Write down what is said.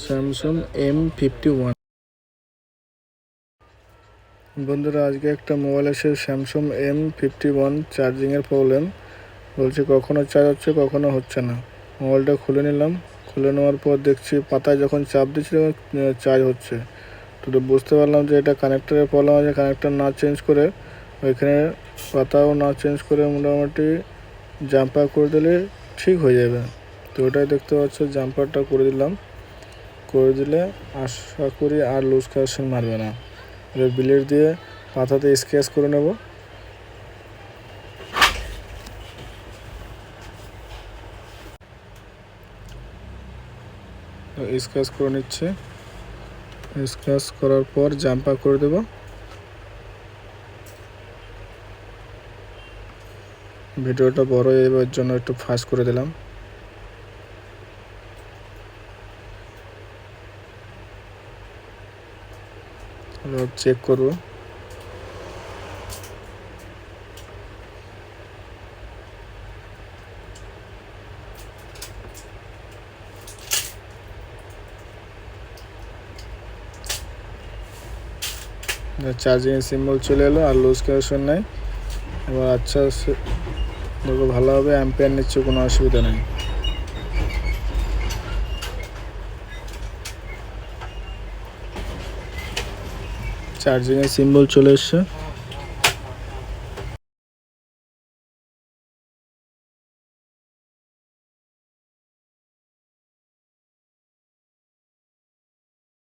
Samsung M51। বন্ধুরা, আজকে একটা মোবাইল এসে স্যামসাং M51 চার্জিংয়ের প্রবলেম বলছে, কখনো চার্জ হচ্ছে কখনো হচ্ছে না। মোবাইলটা খুলে নিলাম, খুলে নেওয়ার পর দেখছি পাতায় যখন চাপ দিচ্ছি চার্জ হচ্ছে। তো বুঝতে পারলাম যে এটা কানেক্টারের প্রবলেম আছে। কানেক্টার না চেঞ্জ করে ওইখানে পাতাও না চেঞ্জ করে মোটামুটি জাম্পার করে দিলে ঠিক হয়ে যাবে। তো ওটাই দেখতে পাচ্ছ, জাম্পারটা করে দিলাম। করে দিলে আশা করি আর লুজ কানেকশন মারবে না। এবার ব্লেড দিয়ে পাতাতে স্ক্র্যাচ করে নেব। স্ক্র্যাচ করে নিচ্ছে। স্ক্র্যাচ করার পর জাম্পার করে দেব। ভিডিওটা বড় এবার জন্য একটু ফাস্ট করে দিলাম। চেক করব। চার্জিং সিম্বল চলে এলো, আর লুজ কানেকশন নাই। এবার আচ্ছা দেখো, ভালো হবে, অ্যাম্পিয়ার নিচ্ছে, কোনো অসুবিধা নেই। চার্জিংয়ের সিম্বল চলে এসছে।